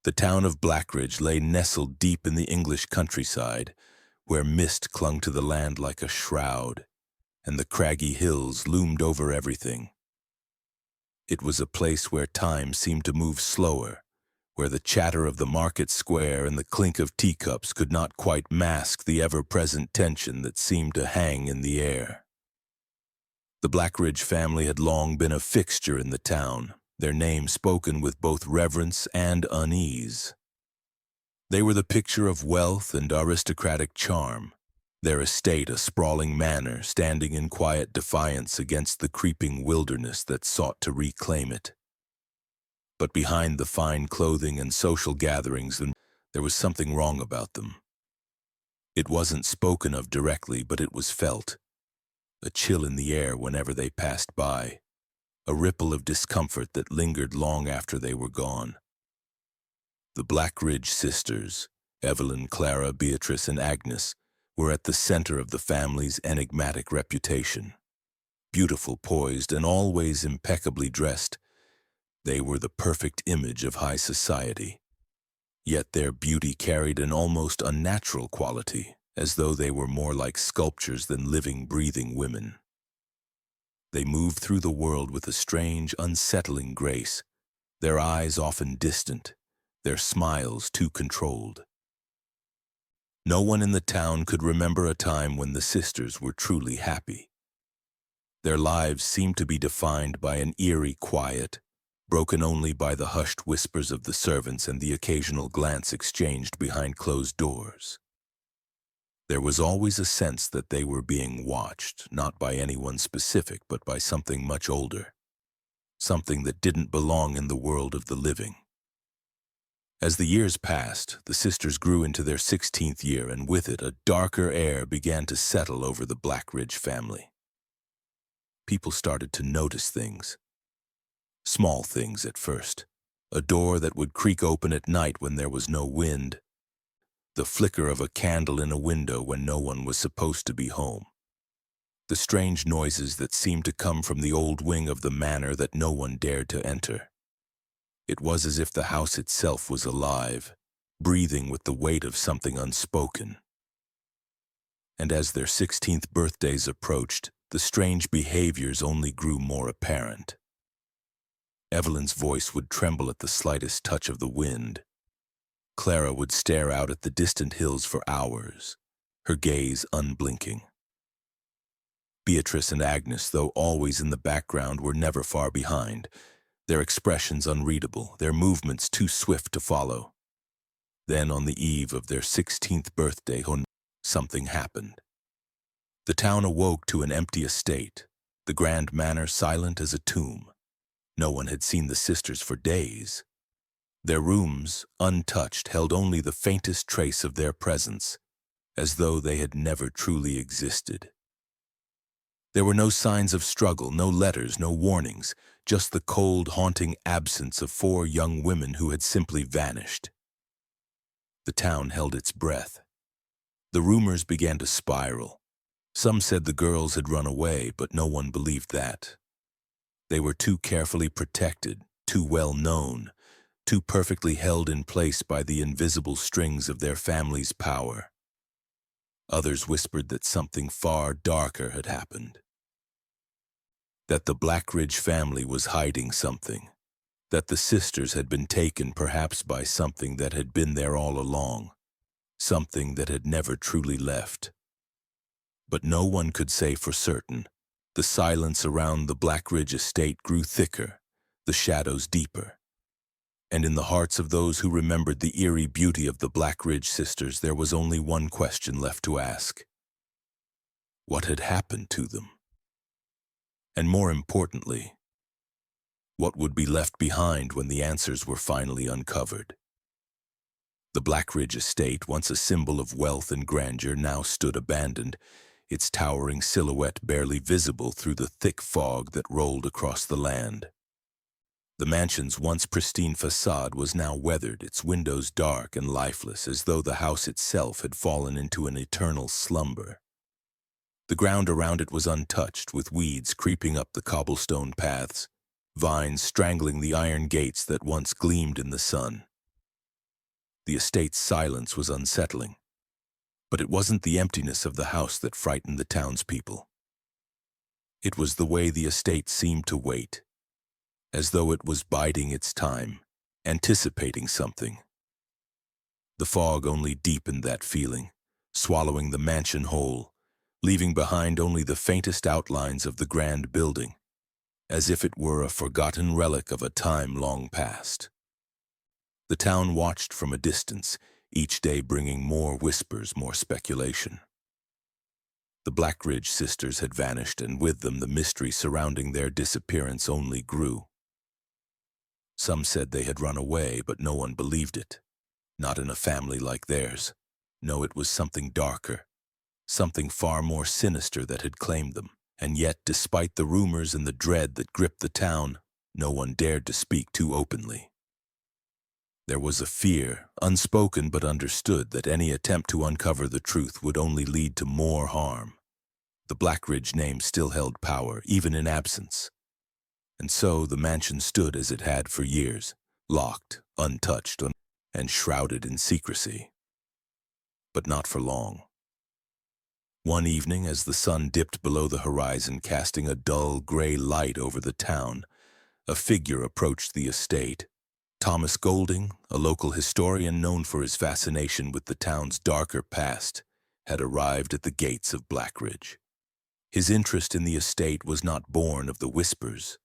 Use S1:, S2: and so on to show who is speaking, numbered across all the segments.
S1: The town of Blackridge lay nestled deep in the English countryside, where mist clung to the land like a shroud, and the craggy hills loomed over everything. It was a place where time seemed to move slower, where the chatter of the market square and the clink of teacups could not quite mask the ever-present tension that seemed to hang in the air. The Blackridge family had long been a fixture in the town, their name spoken with both reverence and unease. They were the picture of wealth and aristocratic charm, their estate a sprawling manor standing in quiet defiance against the creeping wilderness that sought to reclaim it. But behind the fine clothing and social gatherings, there was something wrong about them. It wasn't spoken of directly, but it was felt. A chill in the air whenever they passed by, a ripple of discomfort that lingered long after they were gone. The Blackridge sisters, Evelyn, Clara, Beatrice, and Agnes, were at the center of the family's enigmatic reputation. Beautiful, poised, and always impeccably dressed, they were the perfect image of high society. Yet their beauty carried an almost unnatural quality, as though they were more like sculptures than living, breathing women. They moved through the world with a strange, unsettling grace, their eyes often distant, their smiles too controlled. No one in the town could remember a time when the sisters were truly happy. Their lives seemed to be defined by an eerie quiet, broken only by the hushed whispers of the servants and the occasional glance exchanged behind closed doors. There was always a sense that they were being watched, not by anyone specific, but by something much older, something that didn't belong in the world of the living. As the years passed, the sisters grew into their 16th year, and with it a darker air began to settle over the Blackridge family. People started to notice things. Small things at first. A door that would creak open at night when there was no wind. The flicker of a candle in a window when no one was supposed to be home. The strange noises that seemed to come from the old wing of the manor that no one dared to enter. It was as if the house itself was alive, breathing with the weight of something unspoken. And as their 16th birthdays approached, the strange behaviors only grew more apparent. Evelyn's voice would tremble at the slightest touch of the wind. Clara would stare out at the distant hills for hours, her gaze unblinking. Beatrice and Agnes, though always in the background, were never far behind, their expressions unreadable, their movements too swift to follow. Then, on the eve of their 16th birthday, something happened. The town awoke to an empty estate, the grand manor silent as a tomb. No one had seen the sisters for days. Their rooms, untouched, held only the faintest trace of their presence, as though they had never truly existed. There were no signs of struggle, no letters, no warnings, just the cold, haunting absence of 4 young women who had simply vanished. The town held its breath. The rumors began to spiral. Some said the girls had run away, but no one believed that. They were too carefully protected, too well known, too perfectly held in place by the invisible strings of their family's power. Others whispered that something far darker had happened. That the Blackridge family was hiding something. That the sisters had been taken perhaps by something that had been there all along. Something that had never truly left. But no one could say for certain. The silence around the Blackridge estate grew thicker, the shadows deeper. And in the hearts of those who remembered the eerie beauty of the Blackridge sisters, there was only one question left to ask. What had happened to them? And more importantly, what would be left behind when the answers were finally uncovered? The Blackridge estate, once a symbol of wealth and grandeur, now stood abandoned, its towering silhouette barely visible through the thick fog that rolled across the land. The mansion's once pristine facade was now weathered, its windows dark and lifeless, as though the house itself had fallen into an eternal slumber. The ground around it was untouched, with weeds creeping up the cobblestone paths, vines strangling the iron gates that once gleamed in the sun. The estate's silence was unsettling. But it wasn't the emptiness of the house that frightened the townspeople. It was the way the estate seemed to wait, as though it was biding its time, anticipating something. The fog only deepened that feeling, swallowing the mansion whole, leaving behind only the faintest outlines of the grand building, as if it were a forgotten relic of a time long past. The town watched from a distance, each day bringing more whispers, more speculation. The Blackridge Sisters had vanished, and with them the mystery surrounding their disappearance only grew. Some said they had run away, but no one believed it. Not in a family like theirs. No, it was something darker, something far more sinister that had claimed them. And yet, despite the rumors and the dread that gripped the town, no one dared to speak too openly. There was a fear, unspoken but understood, that any attempt to uncover the truth would only lead to more harm. The Blackridge name still held power, even in absence. And so the mansion stood as it had for years, locked, untouched, and shrouded in secrecy. But not for long. One evening, as the sun dipped below the horizon, casting a dull gray light over the town, a figure approached the estate. Thomas Golding, a local historian known for his fascination with the town's darker past, had arrived at the gates of Blackridge. His interest in the estate was not born of the whispers,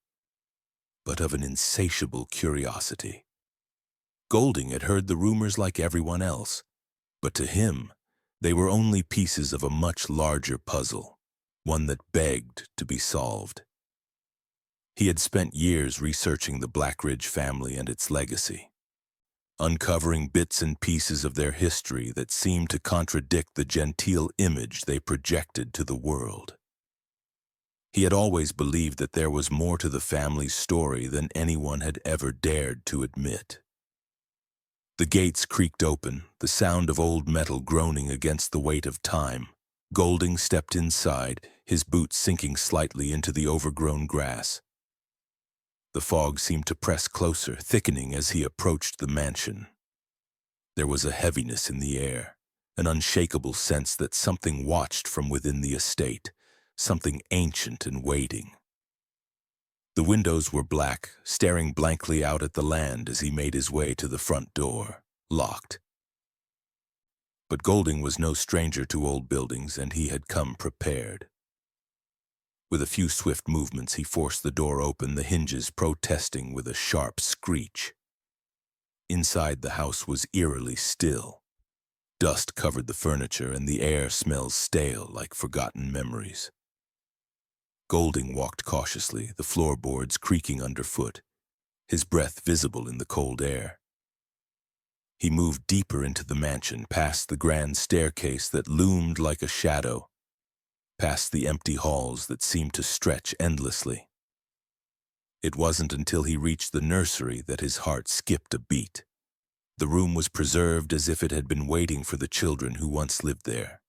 S1: but of an insatiable curiosity. Golding had heard the rumors like everyone else, but to him, they were only pieces of a much larger puzzle, one that begged to be solved. He had spent years researching the Blackridge family and its legacy, uncovering bits and pieces of their history that seemed to contradict the genteel image they projected to the world. He had always believed that there was more to the family's story than anyone had ever dared to admit. The gates creaked open, the sound of old metal groaning against the weight of time. Golding stepped inside, his boots sinking slightly into the overgrown grass. The fog seemed to press closer, thickening as he approached the mansion. There was a heaviness in the air, an unshakable sense that something watched from within the estate, something ancient and waiting. The windows were black, staring blankly out at the land as he made his way to the front door, locked. But Golding was no stranger to old buildings, and he had come prepared. With a few swift movements, he forced the door open, the hinges protesting with a sharp screech. Inside, the house was eerily still. Dust covered the furniture, and the air smelled stale like forgotten memories. Golding walked cautiously, the floorboards creaking underfoot, his breath visible in the cold air. He moved deeper into the mansion, past the grand staircase that loomed like a shadow, past the empty halls that seemed to stretch endlessly. It wasn't until he reached the nursery that his heart skipped a beat. The room was preserved as if it had been waiting for the children who once lived there.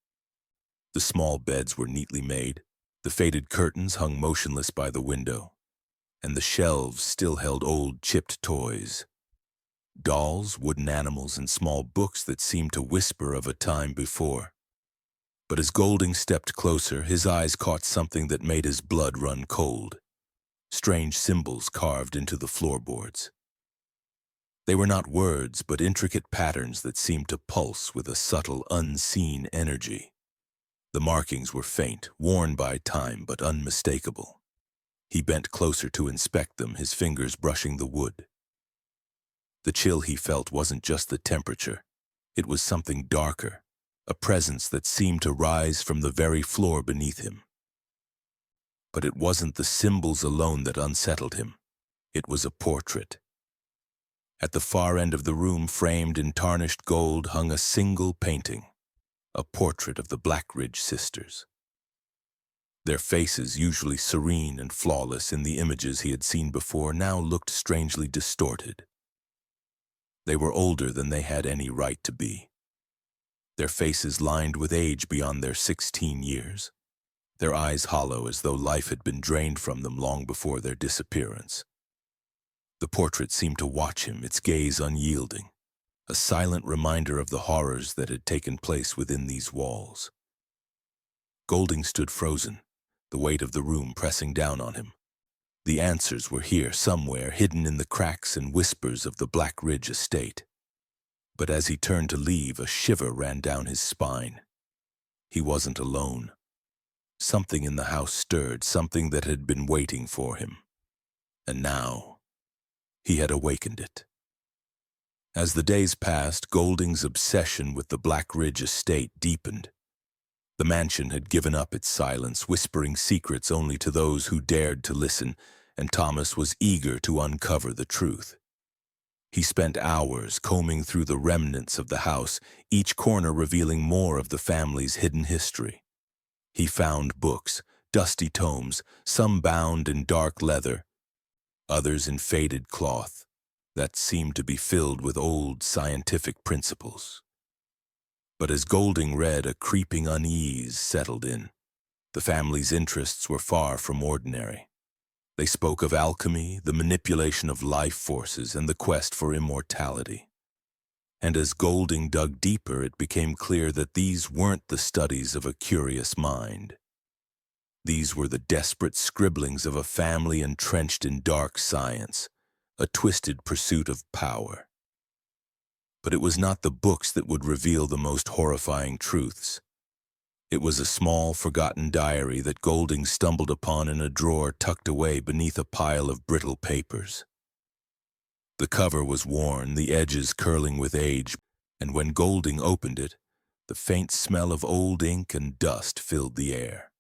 S1: The small beds were neatly made, the faded curtains hung motionless by the window, and the shelves still held old chipped toys. Dolls, wooden animals, and small books that seemed to whisper of a time before. But as Golding stepped closer, his eyes caught something that made his blood run cold. Strange symbols carved into the floorboards. They were not words, but intricate patterns that seemed to pulse with a subtle, unseen energy. The markings were faint, worn by time, but unmistakable. He bent closer to inspect them, his fingers brushing the wood. The chill he felt wasn't just the temperature. It was something darker, a presence that seemed to rise from the very floor beneath him. But it wasn't the symbols alone that unsettled him. It was a portrait. At the far end of the room, framed in tarnished gold, hung a single painting. A portrait of the Blackridge Sisters. Their faces, usually serene and flawless in the images he had seen before, now looked strangely distorted. They were older than they had any right to be. Their faces lined with age beyond their 16 years, their eyes hollow as though life had been drained from them long before their disappearance. The portrait seemed to watch him, its gaze unyielding, a silent reminder of the horrors that had taken place within these walls. Golding stood frozen, the weight of the room pressing down on him. The answers were here somewhere, hidden in the cracks and whispers of the Blackridge estate. But as he turned to leave, a shiver ran down his spine. He wasn't alone. Something in the house stirred, something that had been waiting for him. And now, he had awakened it. As the days passed, Golding's obsession with the Blackridge estate deepened. The mansion had given up its silence, whispering secrets only to those who dared to listen, and Thomas was eager to uncover the truth. He spent hours combing through the remnants of the house, each corner revealing more of the family's hidden history. He found books, dusty tomes, some bound in dark leather, others in faded cloth, that seemed to be filled with old scientific principles. But as Golding read, a creeping unease settled in. The family's interests were far from ordinary. They spoke of alchemy, the manipulation of life forces, and the quest for immortality. And as Golding dug deeper, it became clear that these weren't the studies of a curious mind. These were the desperate scribblings of a family entrenched in dark science, a twisted pursuit of power. But it was not the books that would reveal the most horrifying truths. It was a small, forgotten diary that Golding stumbled upon in a drawer tucked away beneath a pile of brittle papers. The cover was worn, the edges curling with age, and when Golding opened it, the faint smell of old ink and dust filled the air.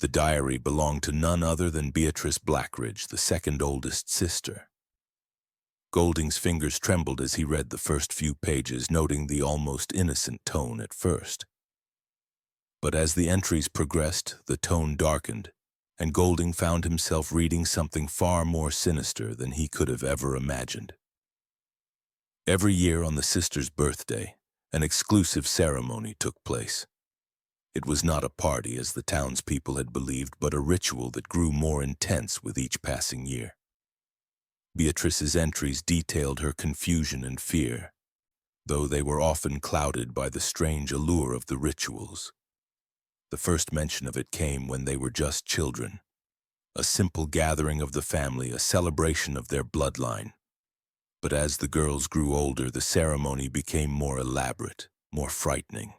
S1: The diary belonged to none other than Beatrice Blackridge, the second oldest sister. Golding's fingers trembled as he read the first few pages, noting the almost innocent tone at first. But as the entries progressed, the tone darkened, and Golding found himself reading something far more sinister than he could have ever imagined. Every year on the sister's birthday, an exclusive ceremony took place. It was not a party, as the townspeople had believed, but a ritual that grew more intense with each passing year. Beatrice's entries detailed her confusion and fear, though they were often clouded by the strange allure of the rituals. The first mention of it came when they were just children, a simple gathering of the family, a celebration of their bloodline. But as the girls grew older, the ceremony became more elaborate, more frightening.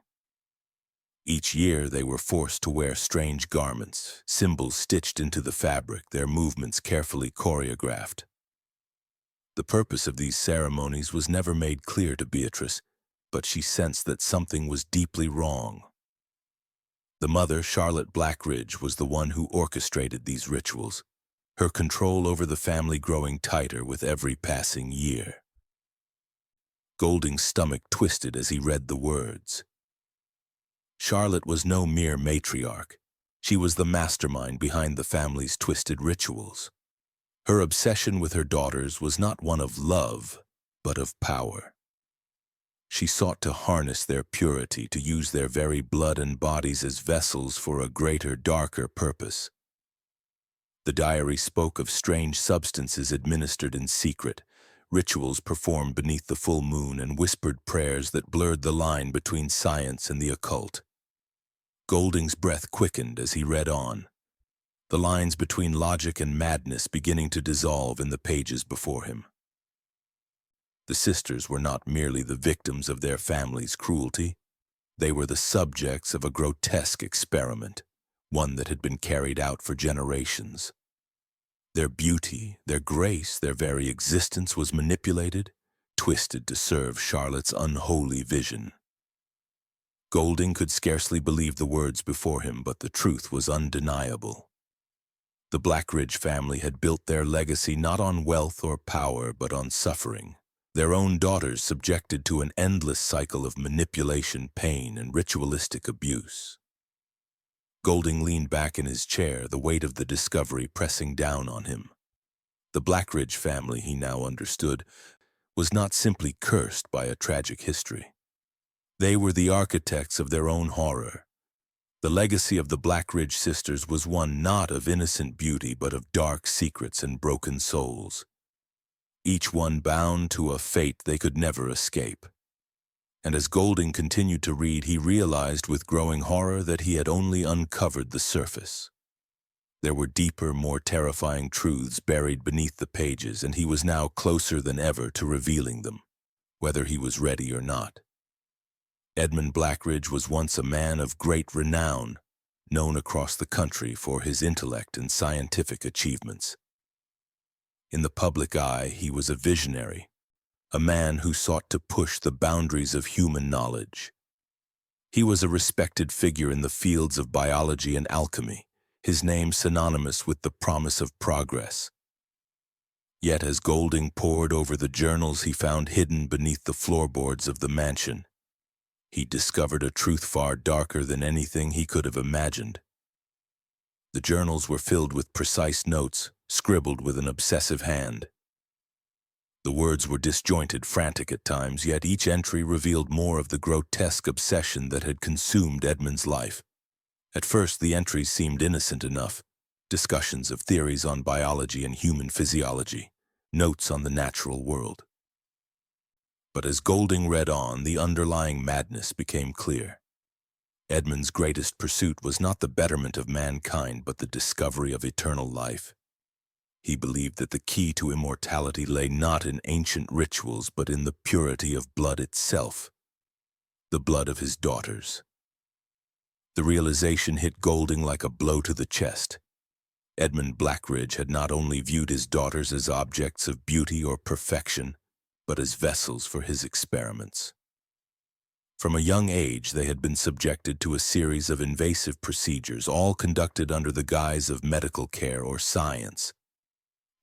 S1: Each year they were forced to wear strange garments, symbols stitched into the fabric, their movements carefully choreographed. The purpose of these ceremonies was never made clear to Beatrice, but she sensed that something was deeply wrong. The mother, Charlotte Blackridge, was the one who orchestrated these rituals, her control over the family growing tighter with every passing year. Golding's stomach twisted as he read the words. Charlotte was no mere matriarch. She was the mastermind behind the family's twisted rituals. Her obsession with her daughters was not one of love, but of power. She sought to harness their purity, to use their very blood and bodies as vessels for a greater, darker purpose. The diary spoke of strange substances administered in secret, rituals performed beneath the full moon, and whispered prayers that blurred the line between science and the occult. Golding's breath quickened as he read on, the lines between logic and madness beginning to dissolve in the pages before him. The sisters were not merely the victims of their family's cruelty. They were the subjects of a grotesque experiment, one that had been carried out for generations. Their beauty, their grace, their very existence was manipulated, twisted to serve Charlotte's unholy vision. Golding could scarcely believe the words before him, but the truth was undeniable. The Blackridge family had built their legacy not on wealth or power, but on suffering. Their own daughters subjected to an endless cycle of manipulation, pain, and ritualistic abuse. Golding leaned back in his chair, the weight of the discovery pressing down on him. The Blackridge family, he now understood, was not simply cursed by a tragic history. They were the architects of their own horror. The legacy of the Blackridge sisters was one not of innocent beauty, but of dark secrets and broken souls. each one bound to a fate they could never escape. And as Golding continued to read, he realized with growing horror that he had only uncovered the surface. There were deeper, more terrifying truths buried beneath the pages, and he was now closer than ever to revealing them, whether he was ready or not. Edmund Blackridge was once a man of great renown, known across the country for his intellect and scientific achievements. In the public eye, he was a visionary, a man who sought to push the boundaries of human knowledge. He was a respected figure in the fields of biology and alchemy, his name synonymous with the promise of progress. Yet as Golding pored over the journals he found hidden beneath the floorboards of the mansion, he discovered a truth far darker than anything he could have imagined. The journals were filled with precise notes, scribbled with an obsessive hand. The words were disjointed, frantic at times, yet each entry revealed more of the grotesque obsession that had consumed Edmund's life. At first, the entries seemed innocent enough, discussions of theories on biology and human physiology, notes on the natural world. But as Golding read on, the underlying madness became clear. Edmund's greatest pursuit was not the betterment of mankind, but the discovery of eternal life. He believed that the key to immortality lay not in ancient rituals, but in the purity of blood itself, the blood of his daughters. The realization hit Golding like a blow to the chest. Edmund Blackridge had not only viewed his daughters as objects of beauty or perfection, but as vessels for his experiments. From a young age, they had been subjected to a series of invasive procedures, all conducted under the guise of medical care or science.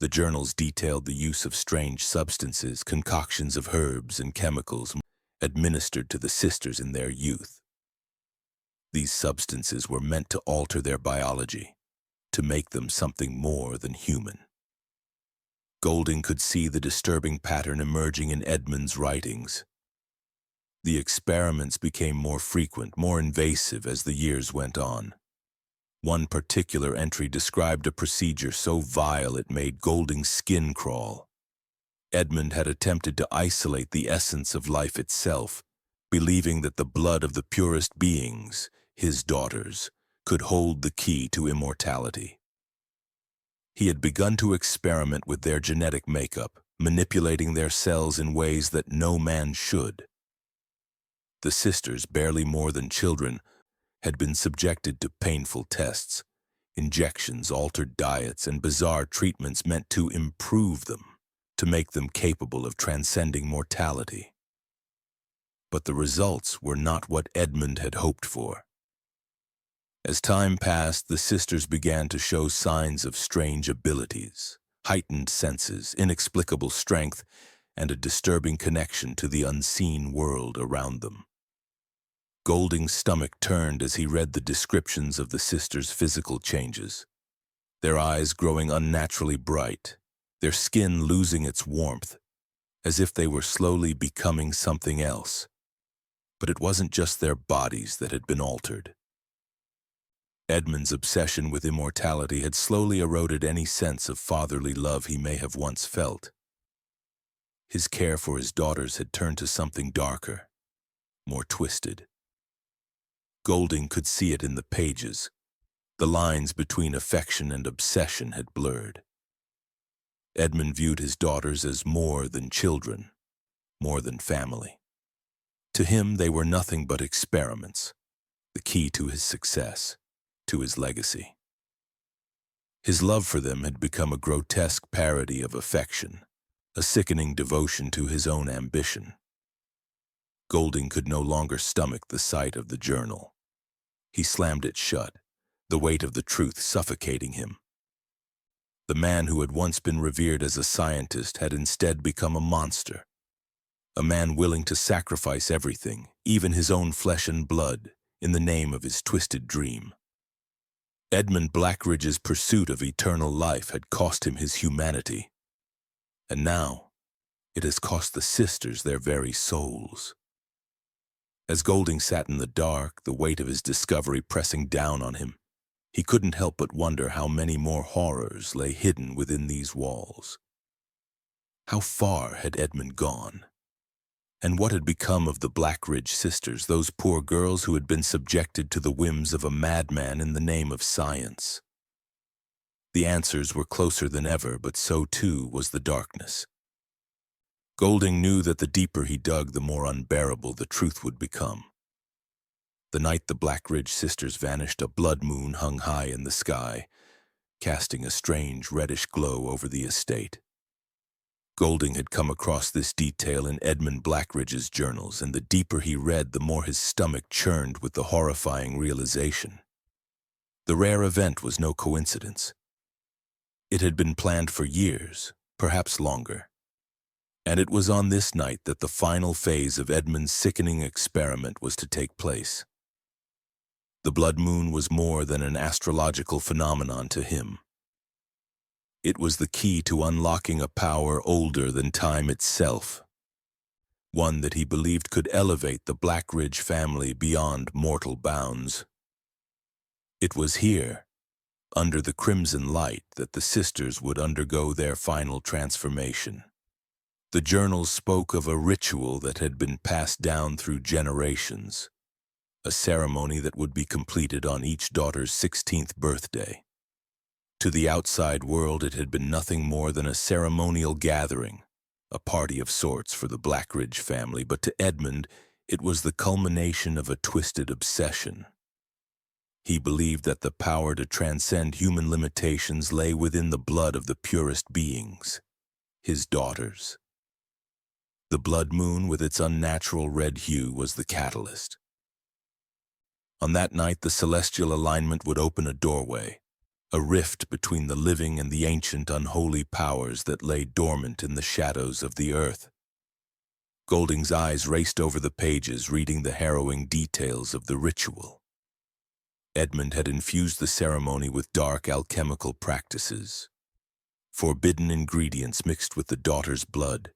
S1: The journals detailed the use of strange substances, concoctions of herbs and chemicals administered to the sisters in their youth. These substances were meant to alter their biology, to make them something more than human. Golding could see the disturbing pattern emerging in Edmund's writings. The experiments became more frequent, more invasive as the years went on. One particular entry described a procedure so vile it made Golding's skin crawl. Edmund had attempted to isolate the essence of life itself, believing that the blood of the purest beings, his daughters, could hold the key to immortality. He had begun to experiment with their genetic makeup, manipulating their cells in ways that no man should. The sisters, barely more than children, had been subjected to painful tests, injections, altered diets, and bizarre treatments meant to improve them, to make them capable of transcending mortality. But the results were not what Edmund had hoped for. As time passed, the sisters began to show signs of strange abilities, heightened senses, inexplicable strength, and a disturbing connection to the unseen world around them. Golding's stomach turned as he read the descriptions of the sisters' physical changes. Their eyes growing unnaturally bright, their skin losing its warmth, as if they were slowly becoming something else. But it wasn't just their bodies that had been altered. Edmund's obsession with immortality had slowly eroded any sense of fatherly love he may have once felt. His care for his daughters had turned to something darker, more twisted. Golding could see it in the pages. The lines between affection and obsession had blurred. Edmund viewed his daughters as more than children, more than family. To him, they were nothing but experiments, the key to his success, to his legacy. His love for them had become a grotesque parody of affection, a sickening devotion to his own ambition. Golding could no longer stomach the sight of the journal. He slammed it shut, the weight of the truth suffocating him. The man who had once been revered as a scientist had instead become a monster, a man willing to sacrifice everything, even his own flesh and blood, in the name of his twisted dream. Edmund Blackridge's pursuit of eternal life had cost him his humanity, and now it has cost the sisters their very souls. As Golding sat in the dark, the weight of his discovery pressing down on him, he couldn't help but wonder how many more horrors lay hidden within these walls. How far had Edmund gone? And what had become of the Blackridge Sisters, those poor girls who had been subjected to the whims of a madman in the name of science? The answers were closer than ever, but so too was the darkness. Golding knew that the deeper he dug, the more unbearable the truth would become. The night the Blackridge Sisters vanished, a blood moon hung high in the sky, casting a strange reddish glow over the estate. Golding had come across this detail in Edmund Blackridge's journals, and the deeper he read, the more his stomach churned with the horrifying realization. The rare event was no coincidence. It had been planned for years, perhaps longer. And it was on this night that the final phase of Edmund's sickening experiment was to take place. The blood moon was more than an astrological phenomenon to him. It was the key to unlocking a power older than time itself, one that he believed could elevate the Blackridge family beyond mortal bounds. It was here, under the crimson light, that the sisters would undergo their final transformation. The journals spoke of a ritual that had been passed down through generations, a ceremony that would be completed on each daughter's 16th birthday. To the outside world, it had been nothing more than a ceremonial gathering, a party of sorts for the Blackridge family, but to Edmund, it was the culmination of a twisted obsession. He believed that the power to transcend human limitations lay within the blood of the purest beings, his daughters. The blood moon, with its unnatural red hue, was the catalyst. On that night, the celestial alignment would open a doorway, a rift between the living and the ancient unholy powers that lay dormant in the shadows of the earth. Golding's eyes raced over the pages, reading the harrowing details of the ritual. Edmund had infused the ceremony with dark alchemical practices, forbidden ingredients mixed with the daughter's blood,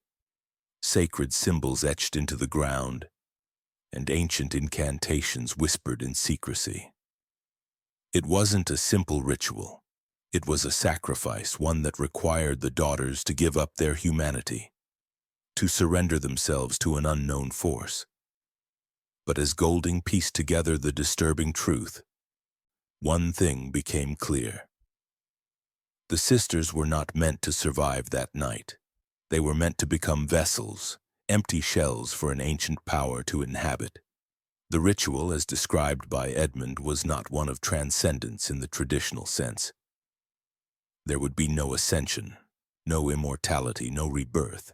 S1: sacred symbols etched into the ground, and ancient incantations whispered in secrecy. It wasn't a simple ritual. It was a sacrifice, one that required the daughters to give up their humanity, to surrender themselves to an unknown force. But as Golding pieced together the disturbing truth, one thing became clear. The sisters were not meant to survive that night. They were meant to become vessels, empty shells for an ancient power to inhabit. The ritual, as described by Edmund, was not one of transcendence in the traditional sense. There would be no ascension, no immortality, no rebirth.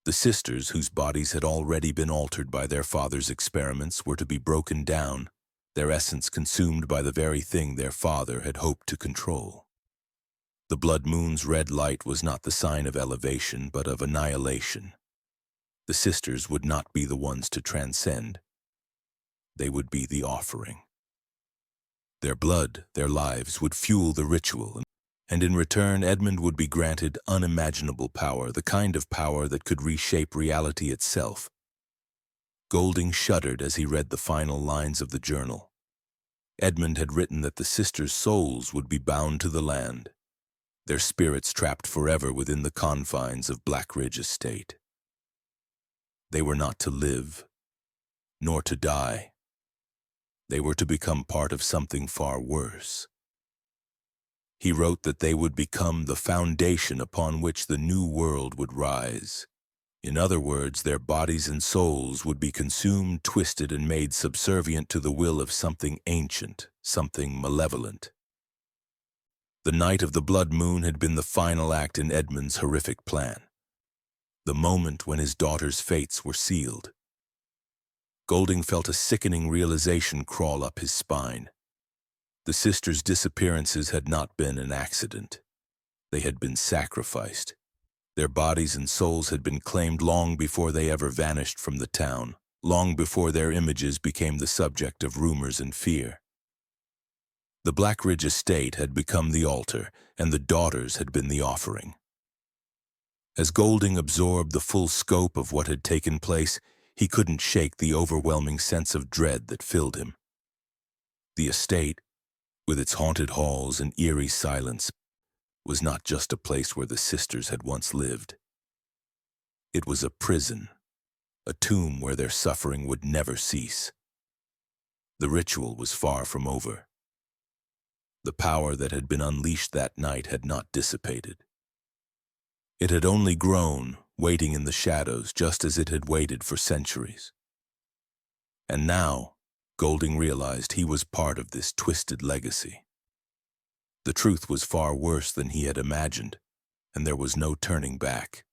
S1: The sisters, whose bodies had already been altered by their father's experiments, were to be broken down, their essence consumed by the very thing their father had hoped to control. The blood moon's red light was not the sign of elevation, but of annihilation. The sisters would not be the ones to transcend. They would be the offering. Their blood, their lives, would fuel the ritual, and in return Edmund would be granted unimaginable power, the kind of power that could reshape reality itself. Golding shuddered as he read the final lines of the journal. Edmund had written that the sisters' souls would be bound to the land, their spirits trapped forever within the confines of Blackridge Estate. They were not to live, nor to die. They were to become part of something far worse. He wrote that they would become the foundation upon which the new world would rise. In other words, their bodies and souls would be consumed, twisted, and made subservient to the will of something ancient, something malevolent. The night of the blood moon had been the final act in Edmund's horrific plan, the moment when his daughter's fates were sealed. Golding felt a sickening realization crawl up his spine. The sisters' disappearances had not been an accident. They had been sacrificed. Their bodies and souls had been claimed long before they ever vanished from the town, long before their images became the subject of rumors and fear. The Blackridge estate had become the altar, and the daughters had been the offering. As Golding absorbed the full scope of what had taken place, he couldn't shake the overwhelming sense of dread that filled him. The estate, with its haunted halls and eerie silence, was not just a place where the sisters had once lived. It was a prison, a tomb where their suffering would never cease. The ritual was far from over. The power that had been unleashed that night had not dissipated. It had only grown, waiting in the shadows just as it had waited for centuries. And now, Golding realized he was part of this twisted legacy. The truth was far worse than he had imagined, and there was no turning back.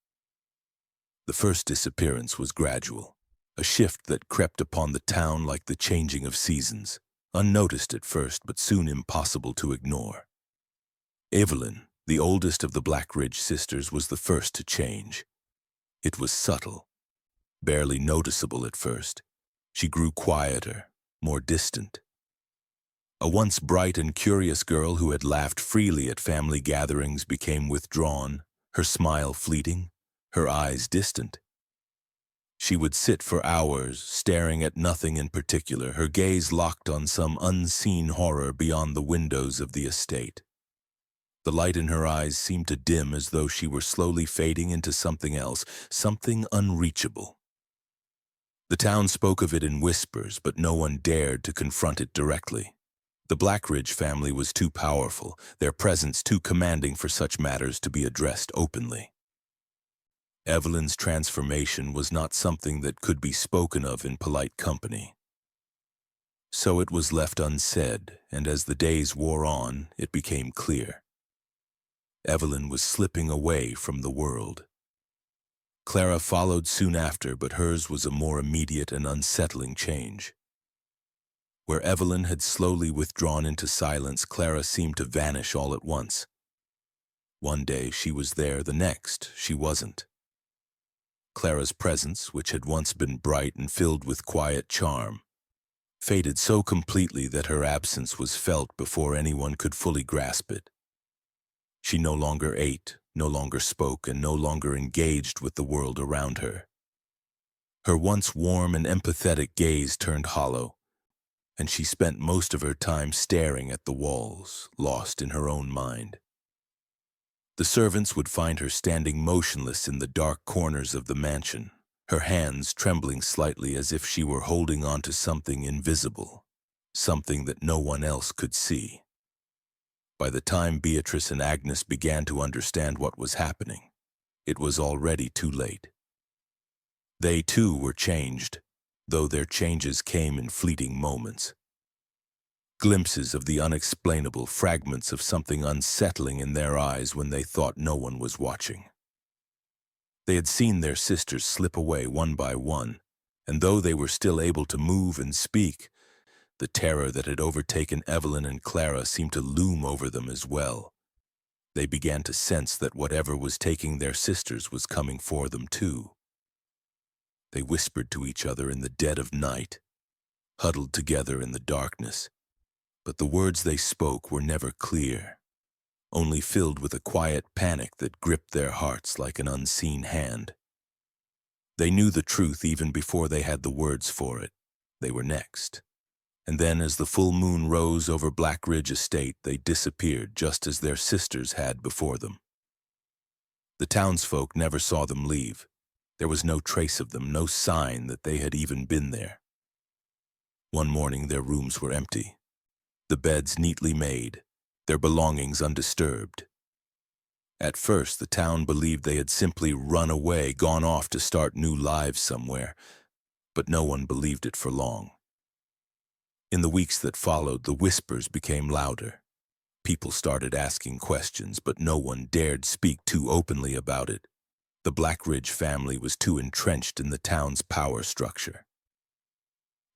S1: The first disappearance was gradual, a shift that crept upon the town like the changing of seasons, unnoticed at first but soon impossible to ignore. Evelyn, the oldest of the Blackridge sisters, was the first to change. It was subtle, barely noticeable at first. She grew quieter, more distant. A once bright and curious girl who had laughed freely at family gatherings became withdrawn, her smile fleeting, her eyes distant. She would sit for hours, staring at nothing in particular, her gaze locked on some unseen horror beyond the windows of the estate. The light in her eyes seemed to dim as though she were slowly fading into something else, something unreachable. The town spoke of it in whispers, but no one dared to confront it directly. The Blackridge family was too powerful, their presence too commanding for such matters to be addressed openly. Evelyn's transformation was not something that could be spoken of in polite company. So it was left unsaid, and as the days wore on, it became clear. Evelyn was slipping away from the world. Clara followed soon after, but hers was a more immediate and unsettling change. Where Evelyn had slowly withdrawn into silence, Clara seemed to vanish all at once. One day she was there, the next she wasn't. Clara's presence, which had once been bright and filled with quiet charm, faded so completely that her absence was felt before anyone could fully grasp it. She no longer ate, no longer spoke, and no longer engaged with the world around her. Her once warm and empathetic gaze turned hollow, and she spent most of her time staring at the walls, lost in her own mind. The servants would find her standing motionless in the dark corners of the mansion, her hands trembling slightly as if she were holding on to something invisible, something that no one else could see. By the time Beatrice and Agnes began to understand what was happening, it was already too late. They too were changed, though their changes came in fleeting moments. Glimpses of the unexplainable, fragments of something unsettling in their eyes when they thought no one was watching. They had seen their sisters slip away one by one, and though they were still able to move and speak, the terror that had overtaken Evelyn and Clara seemed to loom over them as well. They began to sense that whatever was taking their sisters was coming for them too. They whispered to each other in the dead of night, huddled together in the darkness, but the words they spoke were never clear, only filled with a quiet panic that gripped their hearts like an unseen hand. They knew the truth even before they had the words for it. They were next. And then as the full moon rose over Blackridge Estate, they disappeared just as their sisters had before them. The townsfolk never saw them leave. There was no trace of them, no sign that they had even been there. One morning their rooms were empty, the beds neatly made, their belongings undisturbed. At first the town believed they had simply run away, gone off to start new lives somewhere, but no one believed it for long. In the weeks that followed, the whispers became louder. People started asking questions, but no one dared speak too openly about it. The Blackridge family was too entrenched in the town's power structure.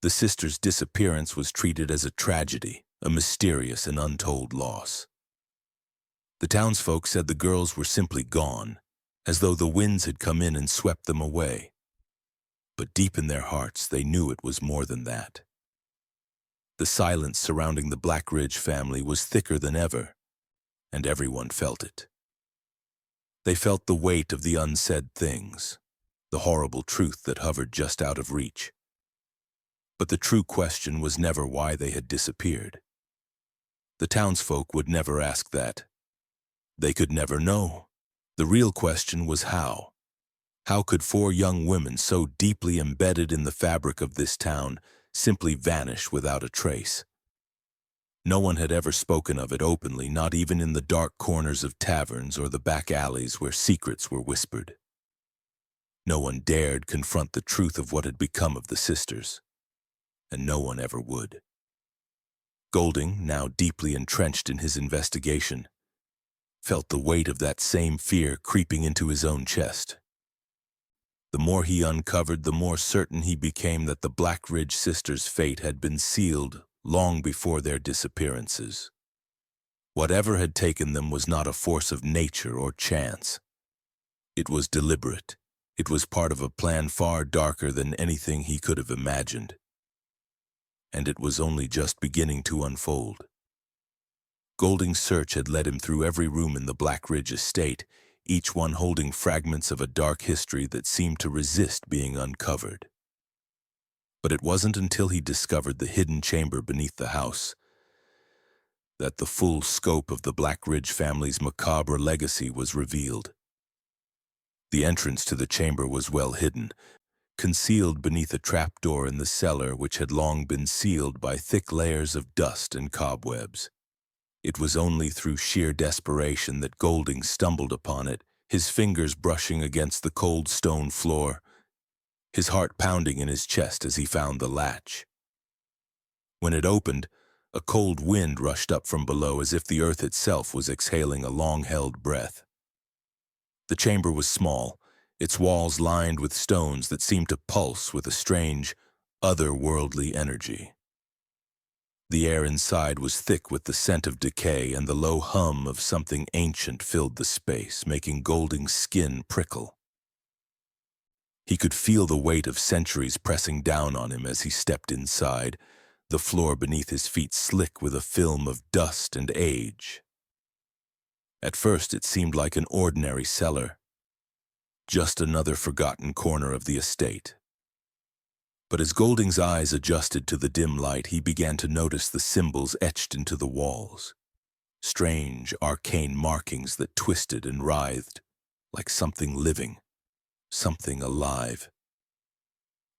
S1: The sisters' disappearance was treated as a tragedy, a mysterious and untold loss. The townsfolk said the girls were simply gone, as though the winds had come in and swept them away. But deep in their hearts, they knew it was more than that. The silence surrounding the Blackridge family was thicker than ever, and everyone felt it. They felt the weight of the unsaid things, the horrible truth that hovered just out of reach. But the true question was never why they had disappeared. The townsfolk would never ask that. They could never know. The real question was how. How could four young women so deeply embedded in the fabric of this town simply vanish without a trace? No one had ever spoken of it openly, not even in the dark corners of taverns or the back alleys where secrets were whispered. No one dared confront the truth of what had become of the sisters, and no one ever would. Golding, now deeply entrenched in his investigation, felt the weight of that same fear creeping into his own chest. The more he uncovered, the more certain he became that the Blackridge sisters' fate had been sealed long before their disappearances. Whatever had taken them was not a force of nature or chance. It was deliberate. It was part of a plan far darker than anything he could have imagined. And it was only just beginning to unfold. Golding's search had led him through every room in the Blackridge estate, each one holding fragments of a dark history that seemed to resist being uncovered. But it wasn't until he discovered the hidden chamber beneath the house that the full scope of the Blackridge family's macabre legacy was revealed. The entrance to the chamber was well hidden, concealed beneath a trapdoor in the cellar which had long been sealed by thick layers of dust and cobwebs. It was only through sheer desperation that Golding stumbled upon it, his fingers brushing against the cold stone floor, his heart pounding in his chest as he found the latch. When it opened, a cold wind rushed up from below as if the earth itself was exhaling a long-held breath. The chamber was small, its walls lined with stones that seemed to pulse with a strange, otherworldly energy. The air inside was thick with the scent of decay, and the low hum of something ancient filled the space, making Golding's skin prickle. He could feel the weight of centuries pressing down on him as he stepped inside, the floor beneath his feet slick with a film of dust and age. At first it seemed like an ordinary cellar, just another forgotten corner of the estate. But as Golding's eyes adjusted to the dim light, he began to notice the symbols etched into the walls, strange, arcane markings that twisted and writhed like something living, something alive.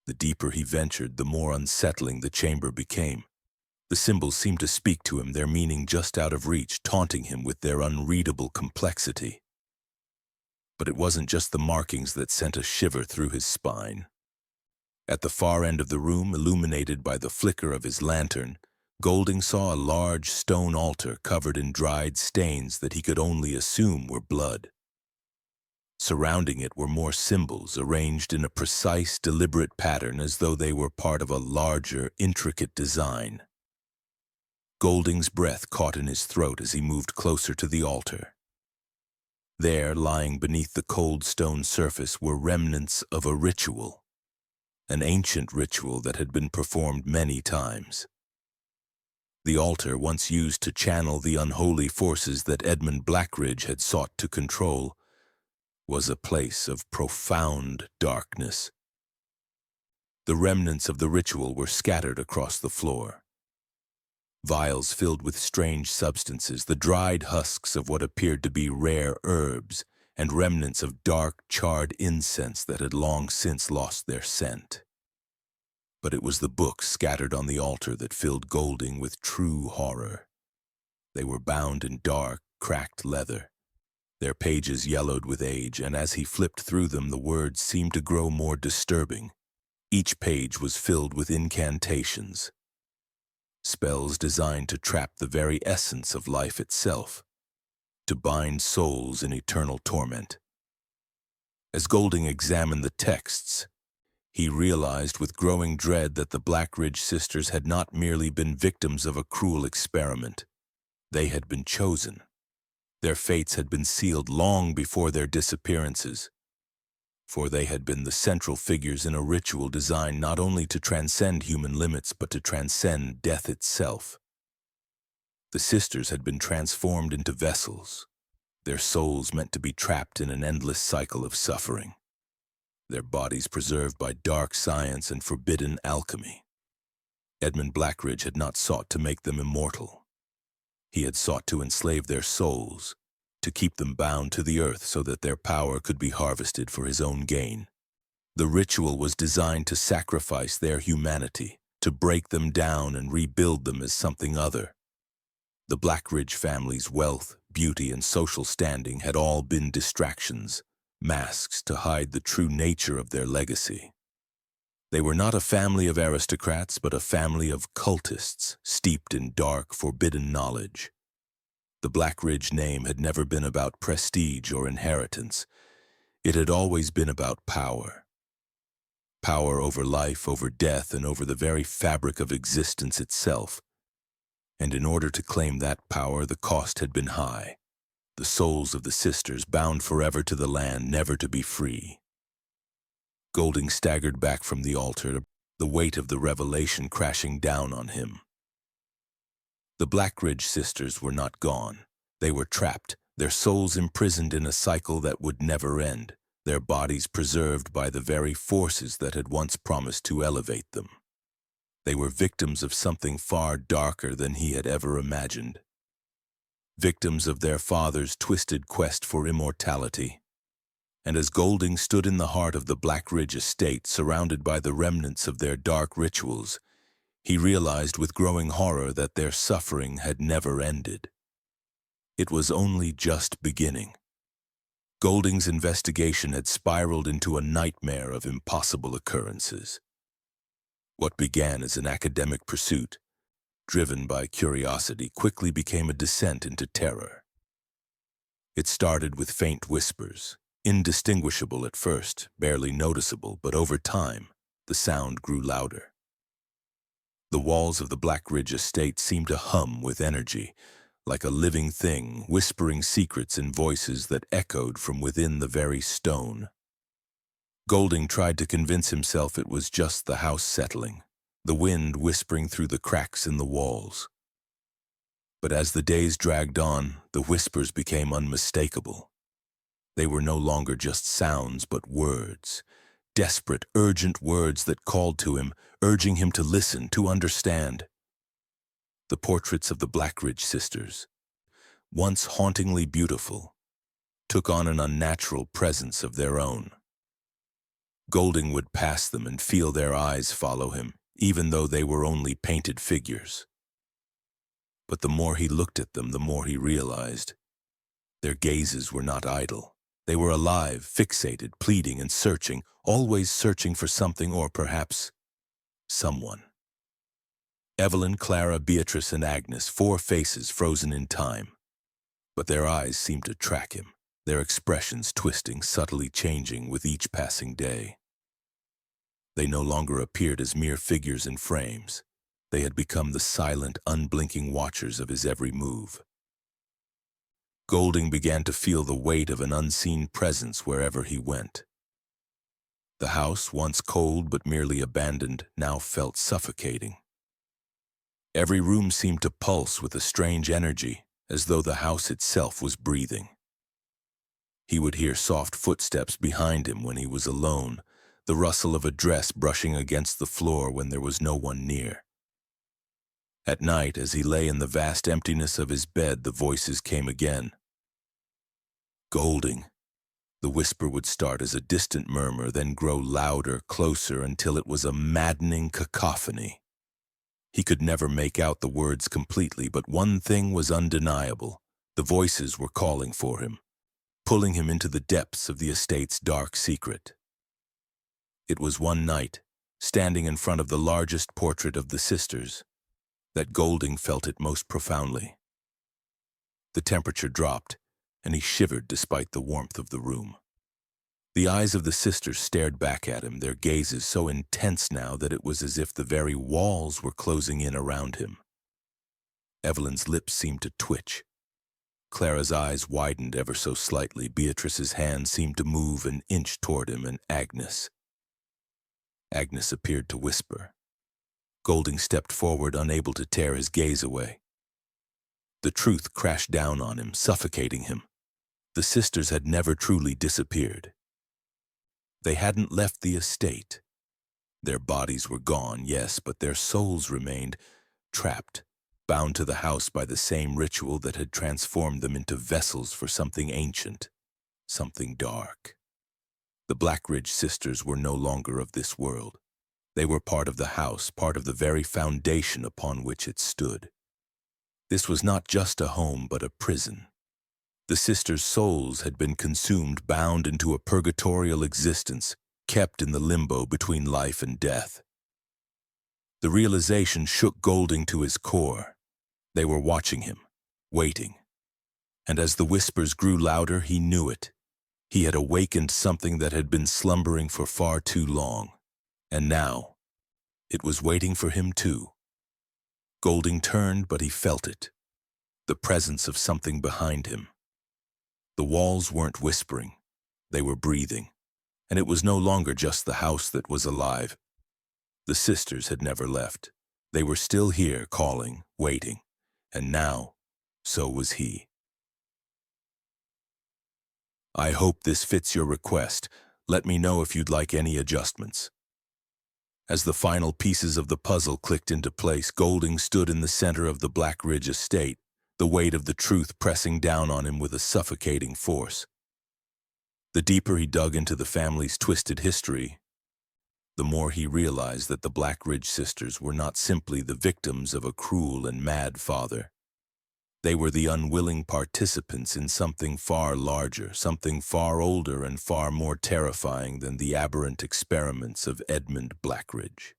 S1: The deeper he ventured, the more unsettling the chamber became. The symbols seemed to speak to him, their meaning just out of reach, taunting him with their unreadable complexity. But it wasn't just the markings that sent a shiver through his spine. At the far end of the room, illuminated by the flicker of his lantern, Golding saw a large stone altar covered in dried stains that he could only assume were blood. Surrounding it were more symbols, arranged in a precise, deliberate pattern as though they were part of a larger, intricate design. Golding's breath caught in his throat as he moved closer to the altar. There, lying beneath the cold stone surface, were remnants of a ritual, an ancient ritual that had been performed many times. The altar, once used to channel the unholy forces that Edmund Blackridge had sought to control, was a place of profound darkness. The remnants of the ritual were scattered across the floor. Vials filled with strange substances, the dried husks of what appeared to be rare herbs, and remnants of dark, charred incense that had long since lost their scent. But it was the books scattered on the altar that filled Golding with true horror. They were bound in dark, cracked leather, their pages yellowed with age, and as he flipped through them, the words seemed to grow more disturbing. Each page was filled with incantations, spells designed to trap the very essence of life itself, to bind souls in eternal torment. As Golding examined the texts, he realized with growing dread that the Blackridge sisters had not merely been victims of a cruel experiment. They had been chosen. Their fates had been sealed long before their disappearances, for they had been the central figures in a ritual designed not only to transcend human limits, but to transcend death itself. The sisters had been transformed into vessels, their souls meant to be trapped in an endless cycle of suffering, their bodies preserved by dark science and forbidden alchemy. Edmund Blackridge had not sought to make them immortal. He had sought to enslave their souls, to keep them bound to the earth so that their power could be harvested for his own gain. The ritual was designed to sacrifice their humanity, to break them down and rebuild them as something other. The Blackridge family's wealth, beauty, and social standing had all been distractions, masks to hide the true nature of their legacy. They were not a family of aristocrats, but a family of cultists, steeped in dark, forbidden knowledge. The Blackridge name had never been about prestige or inheritance. It had always been about power. Power over life, over death, and over the very fabric of existence itself. And in order to claim that power, the cost had been high. The souls of the sisters bound forever to the land, never to be free. Golding staggered back from the altar, the weight of the revelation crashing down on him. The Blackridge sisters were not gone. They were trapped, their souls imprisoned in a cycle that would never end, their bodies preserved by the very forces that had once promised to elevate them. They were victims of something far darker than he had ever imagined. Victims of their father's twisted quest for immortality. And as Golding stood in the heart of the Blackridge estate, surrounded by the remnants of their dark rituals, he realized with growing horror that their suffering had never ended. It was only just beginning. Golding's investigation had spiraled into a nightmare of impossible occurrences. What began as an academic pursuit, driven by curiosity, quickly became a descent into terror. It started with faint whispers, indistinguishable at first, barely noticeable, but over time, the sound grew louder. The walls of the Blackridge estate seemed to hum with energy, like a living thing, whispering secrets in voices that echoed from within the very stone. Golding tried to convince himself it was just the house settling, the wind whispering through the cracks in the walls. But as the days dragged on, the whispers became unmistakable. They were no longer just sounds, but words, desperate, urgent words that called to him, urging him to listen, to understand. The portraits of the Blackridge sisters, once hauntingly beautiful, took on an unnatural presence of their own. Golding would pass them and feel their eyes follow him, even though they were only painted figures. But the more he looked at them, the more he realized their gazes were not idle. They were alive, fixated, pleading and searching, always searching for something or perhaps someone. Evelyn, Clara, Beatrice, and Agnes, 4 faces frozen in time. But their eyes seemed to track him, their expressions twisting, subtly changing with each passing day. They no longer appeared as mere figures in frames. They had become the silent, unblinking watchers of his every move. Golding began to feel the weight of an unseen presence wherever he went. The house, once cold but merely abandoned, now felt suffocating. Every room seemed to pulse with a strange energy, as though the house itself was breathing. He would hear soft footsteps behind him when he was alone, the rustle of a dress brushing against the floor when there was no one near. At night, as he lay in the vast emptiness of his bed, the voices came again. Golding. The whisper would start as a distant murmur, then grow louder, closer, until it was a maddening cacophony. He could never make out the words completely, but one thing was undeniable. The voices were calling for him, pulling him into the depths of the estate's dark secret. It was one night, standing in front of the largest portrait of the sisters, that Golding felt it most profoundly. The temperature dropped, and he shivered despite the warmth of the room. The eyes of the sisters stared back at him, their gazes so intense now that it was as if the very walls were closing in around him. Evelyn's lips seemed to twitch. Clara's eyes widened ever so slightly. Beatrice's hand seemed to move an inch toward him, and Agnes appeared to whisper. Golding stepped forward, unable to tear his gaze away. The truth crashed down on him, suffocating him. The sisters had never truly disappeared. They hadn't left the estate. Their bodies were gone, yes, but their souls remained trapped, bound to the house by the same ritual that had transformed them into vessels for something ancient, something dark. The Blackridge sisters were no longer of this world. They were part of the house, part of the very foundation upon which it stood. This was not just a home, but a prison. The sisters' souls had been consumed, bound into a purgatorial existence, kept in the limbo between life and death. The realization shook Golding to his core. They were watching him, waiting. And as the whispers grew louder, he knew it. He had awakened something that had been slumbering for far too long. And now, it was waiting for him too. Golding turned, but he felt it. The presence of something behind him. The walls weren't whispering. They were breathing. And it was no longer just the house that was alive. The sisters had never left. They were still here, calling, waiting. And now, so was he. I hope this fits your request. Let me know if you'd like any adjustments. As the final pieces of the puzzle clicked into place, Golding stood in the center of the Blackridge estate, the weight of the truth pressing down on him with a suffocating force. The deeper he dug into the family's twisted history, the more he realized that the Blackridge sisters were not simply the victims of a cruel and mad father. They were the unwilling participants in something far larger, something far older and far more terrifying than the aberrant experiments of Edmund Blackridge.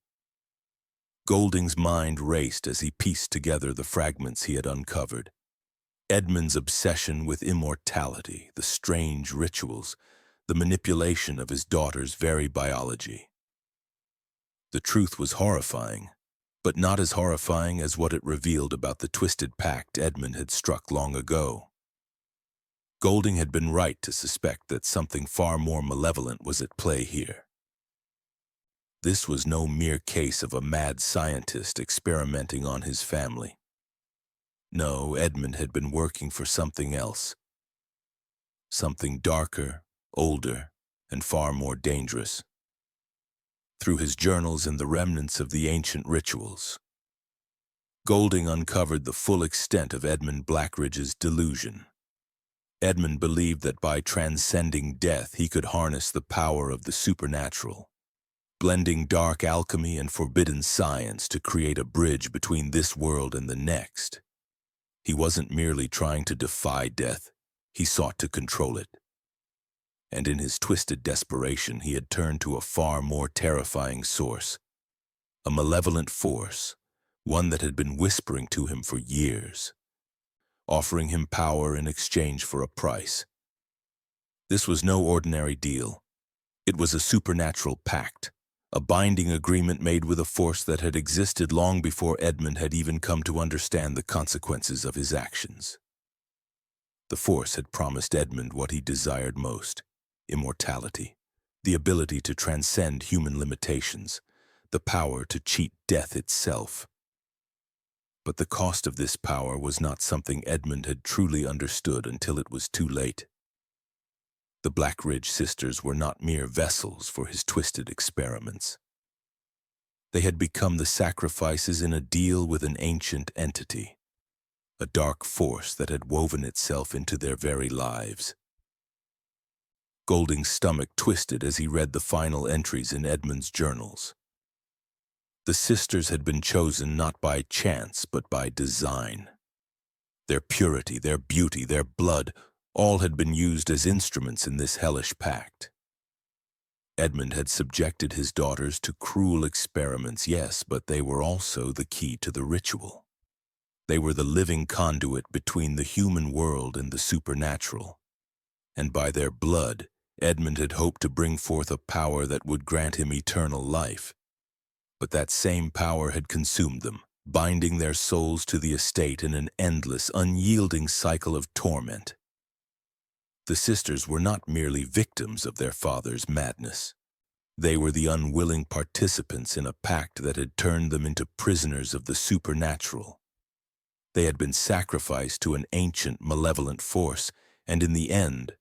S1: Golding's mind raced as he pieced together the fragments he had uncovered. Edmund's obsession with immortality, the strange rituals, the manipulation of his daughter's very biology. The truth was horrifying, but not as horrifying as what it revealed about the twisted pact Edmund had struck long ago. Golding had been right to suspect that something far more malevolent was at play here. This was no mere case of a mad scientist experimenting on his family. No, Edmund had been working for something else. Something darker, older, and far more dangerous. Through his journals and the remnants of the ancient rituals, Golding uncovered the full extent of Edmund Blackridge's delusion. Edmund believed that by transcending death he could harness the power of the supernatural, blending dark alchemy and forbidden science to create a bridge between this world and the next. He wasn't merely trying to defy death, he sought to control it. And in his twisted desperation, he had turned to a far more terrifying source, a malevolent force, one that had been whispering to him for years, offering him power in exchange for a price. This was no ordinary deal. It was a supernatural pact, a binding agreement made with a force that had existed long before Edmund had even come to understand the consequences of his actions. The force had promised Edmund what he desired most: immortality, the ability to transcend human limitations, the power to cheat death itself. But the cost of this power was not something Edmund had truly understood until it was too late. The Blackridge sisters were not mere vessels for his twisted experiments. They had become the sacrifices in a deal with an ancient entity, a dark force that had woven itself into their very lives. Golding's stomach twisted as he read the final entries in Edmund's journals. The sisters had been chosen not by chance, but by design. Their purity, their beauty, their blood, all had been used as instruments in this hellish pact. Edmund had subjected his daughters to cruel experiments, yes, but they were also the key to the ritual. They were the living conduit between the human world and the supernatural. And by their blood, Edmund had hoped to bring forth a power that would grant him eternal life. But that same power had consumed them, binding their souls to the estate in an endless, unyielding cycle of torment. The sisters were not merely victims of their father's madness. They were the unwilling participants in a pact that had turned them into prisoners of the supernatural. They had been sacrificed to an ancient, malevolent force, and in the end,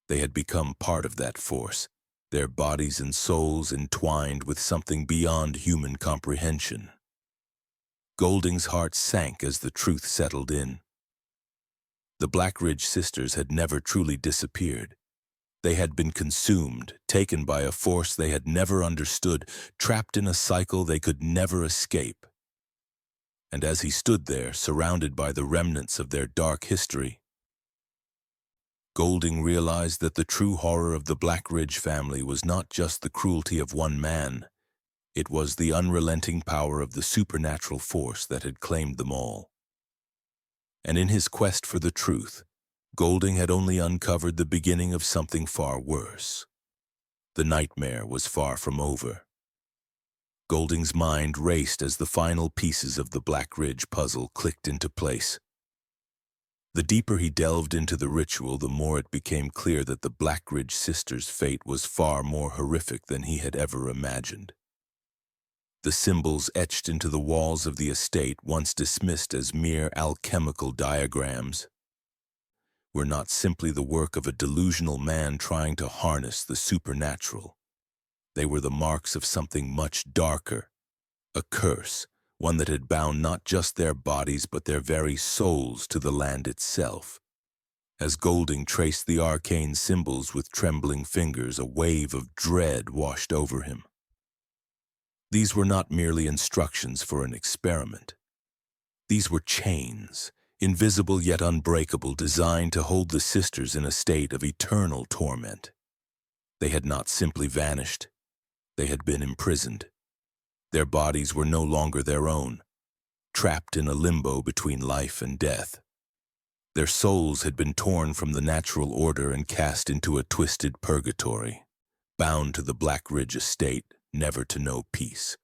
S1: they had become part of that force, their bodies and souls entwined with something beyond human comprehension. Golding's heart sank as the truth settled in. The Blackridge sisters had never truly disappeared. They had been consumed, taken by a force they had never understood, trapped in a cycle they could never escape. And as he stood there, surrounded by the remnants of their dark history, Golding realized that the true horror of the Blackridge family was not just the cruelty of one man. It was the unrelenting power of the supernatural force that had claimed them all. And in his quest for the truth, Golding had only uncovered the beginning of something far worse. The nightmare was far from over. Golding's mind raced as the final pieces of the Blackridge puzzle clicked into place. The deeper he delved into the ritual, the more it became clear that the Blackridge sisters' fate was far more horrific than he had ever imagined. The symbols etched into the walls of the estate, once dismissed as mere alchemical diagrams, were not simply the work of a delusional man trying to harness the supernatural. They were the marks of something much darker, a curse, one that had bound not just their bodies but their very souls to the land itself. As Golding traced the arcane symbols with trembling fingers, a wave of dread washed over him. These were not merely instructions for an experiment. These were chains, invisible yet unbreakable, designed to hold the sisters in a state of eternal torment. They had not simply vanished. They had been imprisoned. Their bodies were no longer their own, trapped in a limbo between life and death. Their souls had been torn from the natural order and cast into a twisted purgatory, bound to the Blackridge estate, never to know peace.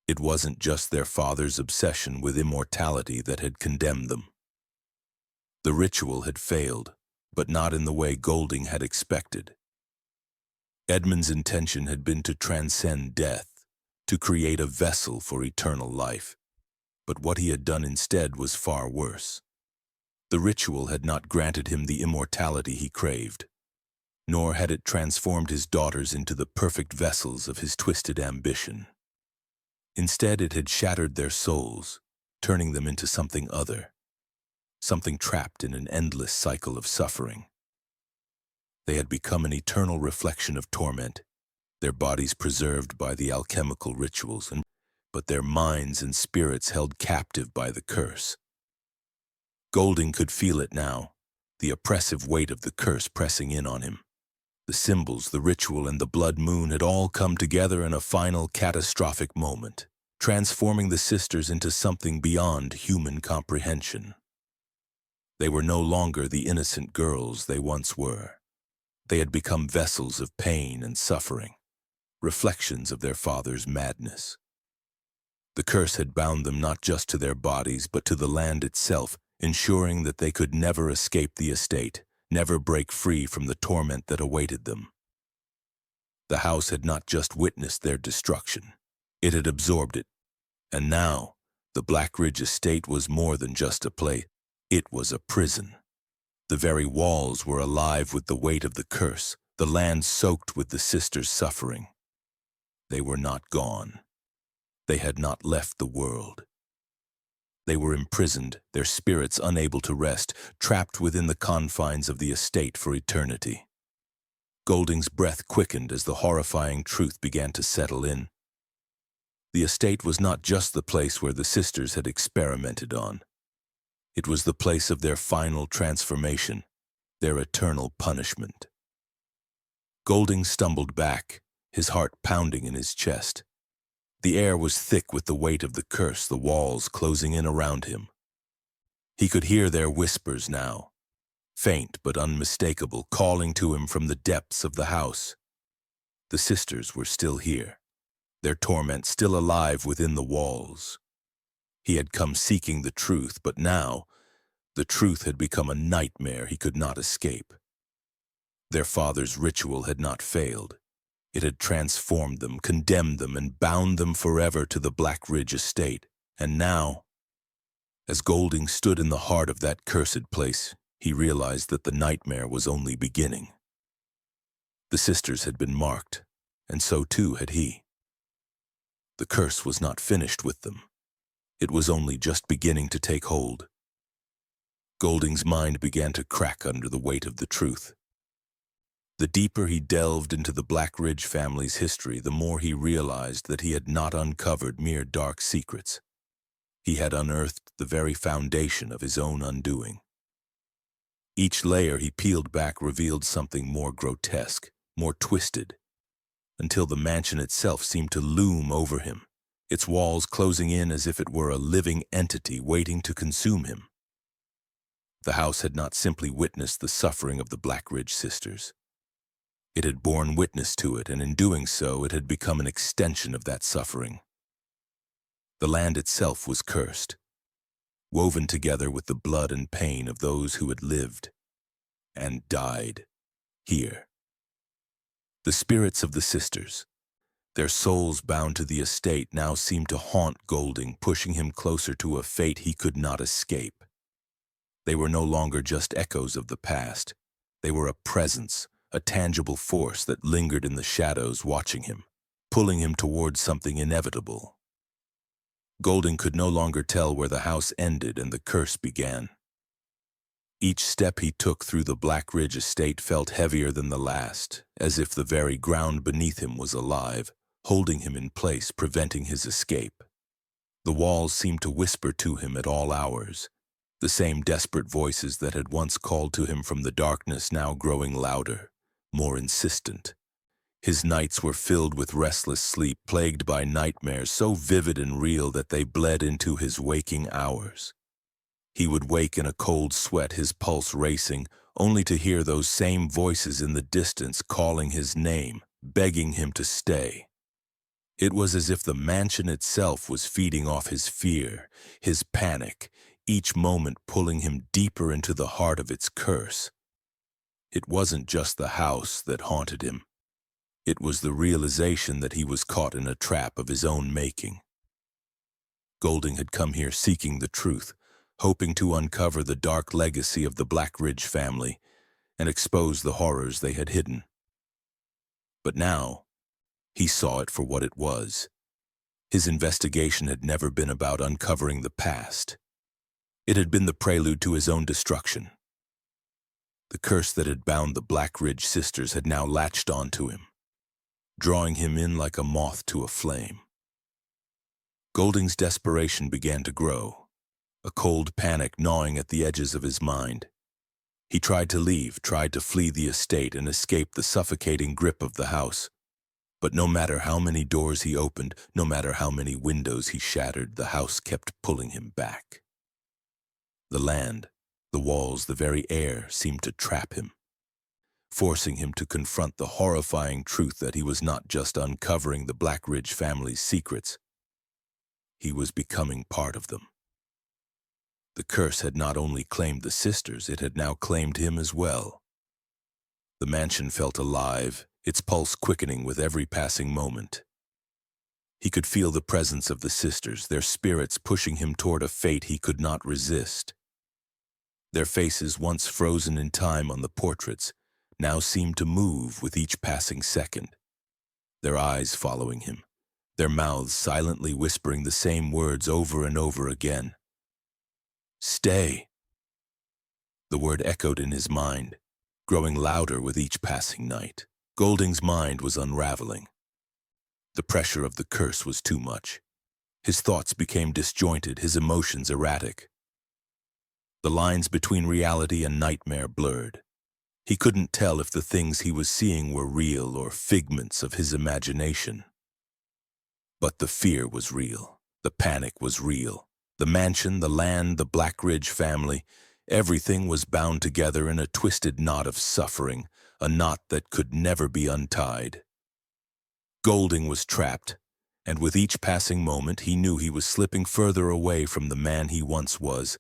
S1: It wasn't just their father's obsession with immortality that had condemned them. The ritual had failed, but not in the way Golding had expected. Edmund's intention had been to transcend death, to create a vessel for eternal life. But what he had done instead was far worse. The ritual had not granted him the immortality he craved, nor had it transformed his daughters into the perfect vessels of his twisted ambition. Instead, it had shattered their souls, turning them into something other, something trapped in an endless cycle of suffering. They had become an eternal reflection of torment, their bodies preserved by the alchemical rituals, but their minds and spirits held captive by the curse. Golding could feel it now, the oppressive weight of the curse pressing in on him. The symbols, the ritual, and the blood moon had all come together in a final catastrophic moment, transforming the sisters into something beyond human comprehension. They were no longer the innocent girls they once were. They had become vessels of pain and suffering, reflections of their father's madness. The curse had bound them not just to their bodies but to the land itself, ensuring that they could never escape the estate, never break free from the torment that awaited them. The house had not just witnessed their destruction, it had absorbed it. And now, the Blackridge estate was more than just a place, it was a prison. The very walls were alive with the weight of the curse, the land soaked with the sisters' suffering. They were not gone. They had not left the world. They were imprisoned, their spirits unable to rest, trapped within the confines of the estate for eternity. Golding's breath quickened as the horrifying truth began to settle in. The estate was not just the place where the sisters had experimented on. It was the place of their final transformation, their eternal punishment. Golding stumbled back, his heart pounding in his chest. The air was thick with the weight of the curse, the walls closing in around him. He could hear their whispers now, faint but unmistakable, calling to him from the depths of the house. The sisters were still here, their torment still alive within the walls. He had come seeking the truth, but now, the truth had become a nightmare he could not escape. Their father's ritual had not failed. It had transformed them, condemned them, and bound them forever to the Blackridge estate. And now, as Golding stood in the heart of that cursed place, he realized that the nightmare was only beginning. The sisters had been marked, and so too had he. The curse was not finished with them. It was only just beginning to take hold. Golding's mind began to crack under the weight of the truth. The deeper he delved into the Blackridge family's history, the more he realized that he had not uncovered mere dark secrets. He had unearthed the very foundation of his own undoing. Each layer he peeled back revealed something more grotesque, more twisted, until the mansion itself seemed to loom over him, its walls closing in as if it were a living entity waiting to consume him. The house had not simply witnessed the suffering of the Blackridge sisters. It had borne witness to it, and in doing so, it had become an extension of that suffering. The land itself was cursed, woven together with the blood and pain of those who had lived and died here. The spirits of the sisters, their souls bound to the estate, now seemed to haunt Golding, pushing him closer to a fate he could not escape. They were no longer just echoes of the past. They were a presence, a tangible force that lingered in the shadows, watching him, pulling him towards something inevitable. Golding could no longer tell where the house ended and the curse began. Each step he took through the Blackridge estate felt heavier than the last, as if the very ground beneath him was alive, holding him in place, preventing his escape. The walls seemed to whisper to him at all hours, the same desperate voices that had once called to him from the darkness now growing louder, more insistent. His nights were filled with restless sleep, plagued by nightmares so vivid and real that they bled into his waking hours. He would wake in a cold sweat, his pulse racing, only to hear those same voices in the distance calling his name, begging him to stay. It was as if the mansion itself was feeding off his fear, his panic, each moment pulling him deeper into the heart of its curse. It wasn't just the house that haunted him. It was the realization that he was caught in a trap of his own making. Golding had come here seeking the truth, hoping to uncover the dark legacy of the Blackridge family and expose the horrors they had hidden. But now, he saw it for what it was. His investigation had never been about uncovering the past. It had been the prelude to his own destruction. The curse that had bound the Blackridge sisters had now latched onto him, drawing him in like a moth to a flame. Golding's desperation began to grow, a cold panic gnawing at the edges of his mind. He tried to leave, tried to flee the estate and escape the suffocating grip of the house. But no matter how many doors he opened, no matter how many windows he shattered, the house kept pulling him back. The land, the walls, the very air seemed to trap him, forcing him to confront the horrifying truth that he was not just uncovering the Blackridge family's secrets. He was becoming part of them. The curse had not only claimed the sisters, it had now claimed him as well. The mansion felt alive, its pulse quickening with every passing moment. He could feel the presence of the sisters, their spirits pushing him toward a fate he could not resist. Their faces, once frozen in time on the portraits, now seemed to move with each passing second, their eyes following him, their mouths silently whispering the same words over and over again. "Stay." The word echoed in his mind, growing louder with each passing night. Golding's mind was unraveling. The pressure of the curse was too much. His thoughts became disjointed, his emotions erratic. The lines between reality and nightmare blurred. He couldn't tell if the things he was seeing were real or figments of his imagination. But the fear was real. The panic was real. The mansion, the land, the Blackridge family, everything was bound together in a twisted knot of suffering, a knot that could never be untied. Golding was trapped, and with each passing moment he knew he was slipping further away from the man he once was,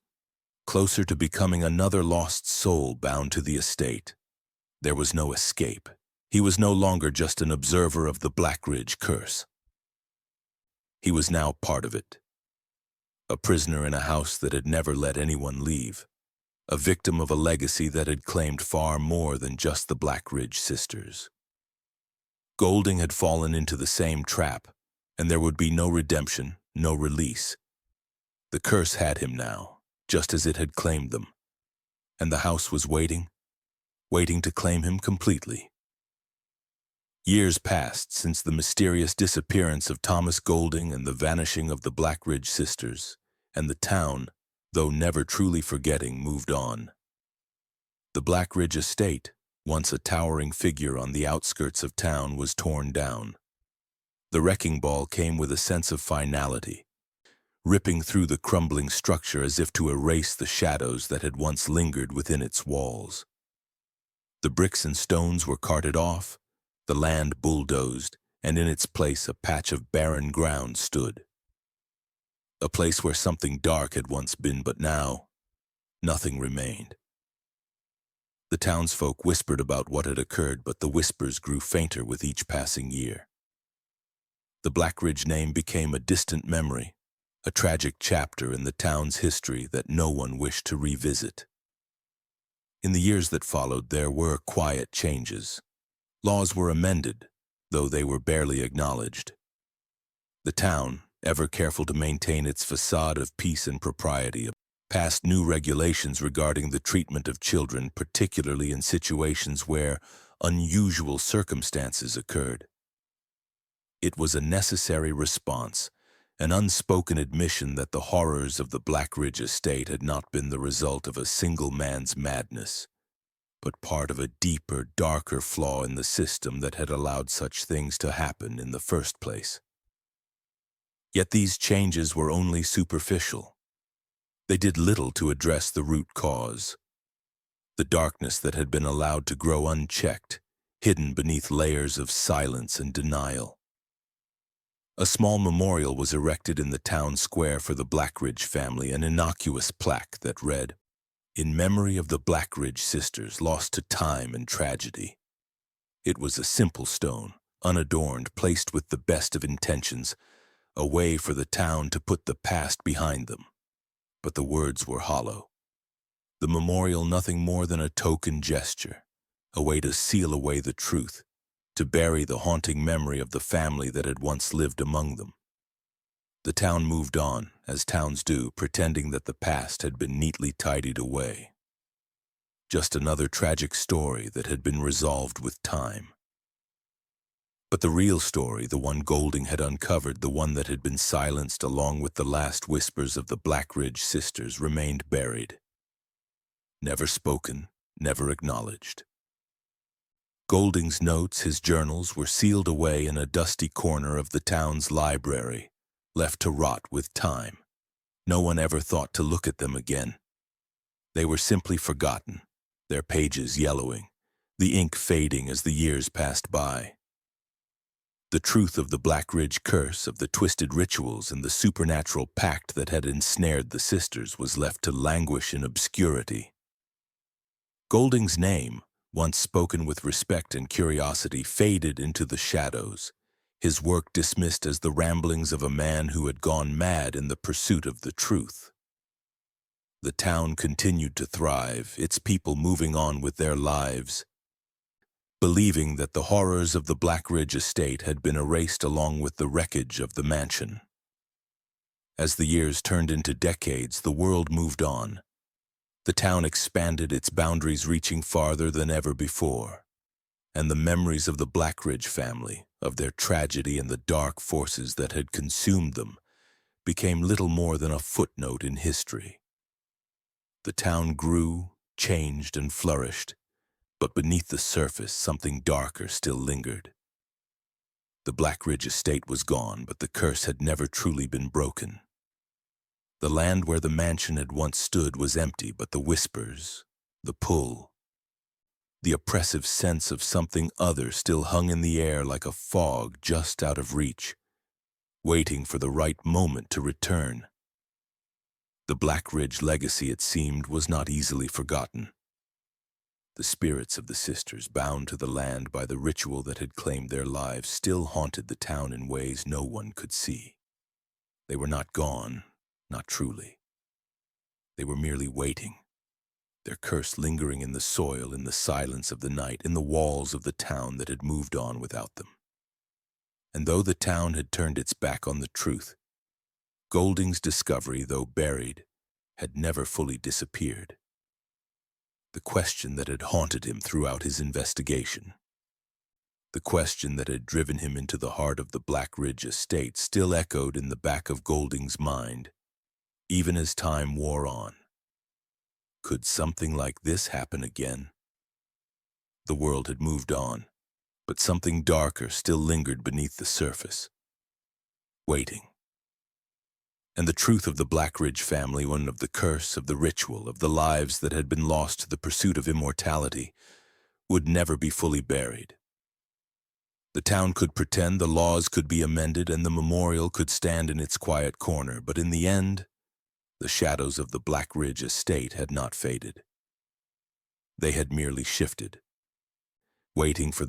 S1: closer to becoming another lost soul bound to the estate. There was no escape. He was no longer just an observer of the Blackridge curse. He was now part of it. A prisoner in a house that had never let anyone leave. A victim of a legacy that had claimed far more than just the Blackridge sisters. Golding had fallen into the same trap, and there would be no redemption, no release. The curse had him now, just as it had claimed them, and the house was waiting to claim him completely. Years passed since the mysterious disappearance of Thomas Golding and the vanishing of the Blackridge sisters, and the town, though never truly forgetting, moved on. The Blackridge estate, once a towering figure on the outskirts of town, was torn down. The wrecking ball came with a sense of finality, ripping through the crumbling structure as if to erase the shadows that had once lingered within its walls. The bricks and stones were carted off, the land bulldozed, and in its place a patch of barren ground stood. A place where something dark had once been, but now nothing remained. The townsfolk whispered about what had occurred, but the whispers grew fainter with each passing year. The Blackridge name became a distant memory, a tragic chapter in the town's history that no one wished to revisit. In the years that followed, there were quiet changes. Laws were amended, though they were barely acknowledged. The town, ever careful to maintain its facade of peace and propriety, passed new regulations regarding the treatment of children, particularly in situations where unusual circumstances occurred. It was a necessary response, an unspoken admission that the horrors of the Blackridge estate had not been the result of a single man's madness, but part of a deeper, darker flaw in the system that had allowed such things to happen in the first place. Yet these changes were only superficial. They did little to address the root cause, the darkness that had been allowed to grow unchecked, hidden beneath layers of silence and denial. A small memorial was erected in the town square for the Blackridge family, an innocuous plaque that read, "In memory of the Blackridge sisters lost to time and tragedy." It was a simple stone, unadorned, placed with the best of intentions, a way for the town to put the past behind them. But the words were hollow. The memorial nothing more than a token gesture, a way to seal away the truth, to bury the haunting memory of the family that had once lived among them. The town moved on, as towns do, pretending that the past had been neatly tidied away. Just another tragic story that had been resolved with time. But the real story, the one Golding had uncovered, the one that had been silenced along with the last whispers of the Blackridge sisters, remained buried. Never spoken, never acknowledged. Golding's notes, his journals, were sealed away in a dusty corner of the town's library, left to rot with time. No one ever thought to look at them again. They were simply forgotten, their pages yellowing, the ink fading as the years passed by. The truth of the Blackridge curse, of the twisted rituals and the supernatural pact that had ensnared the sisters, was left to languish in obscurity. Golding's name, once spoken with respect and curiosity, faded into the shadows, his work dismissed as the ramblings of a man who had gone mad in the pursuit of the truth. The town continued to thrive, its people moving on with their lives, believing that the horrors of the Blackridge estate had been erased along with the wreckage of the mansion. As the years turned into decades, the world moved on. The town expanded, its boundaries reaching farther than ever before, and the memories of the Blackridge family, of their tragedy and the dark forces that had consumed them, became little more than a footnote in history. The town grew, changed, and flourished, but beneath the surface something darker still lingered. The Blackridge estate was gone, but the curse had never truly been broken. The land where the mansion had once stood was empty, but the whispers, the pull, the oppressive sense of something other still hung in the air like a fog just out of reach, waiting for the right moment to return. The Blackridge legacy, it seemed, was not easily forgotten. The spirits of the sisters, bound to the land by the ritual that had claimed their lives, still haunted the town in ways no one could see. They were not gone, not truly. They were merely waiting, their curse lingering in the soil, in the silence of the night, in the walls of the town that had moved on without them. And though the town had turned its back on the truth, Golding's discovery, though buried, had never fully disappeared. The question that had haunted him throughout his investigation, the question that had driven him into the heart of the Blackridge estate, still echoed in the back of Golding's mind, even as time wore on. Could something like this happen again? The world had moved on, but something darker still lingered beneath the surface, waiting. And the truth of the Blackridge family, one of the curse, of the ritual, of the lives that had been lost to the pursuit of immortality, would never be fully buried. The town could pretend, the laws could be amended, and the memorial could stand in its quiet corner, but in the end, the shadows of the Blackridge estate had not faded. They had merely shifted, waiting for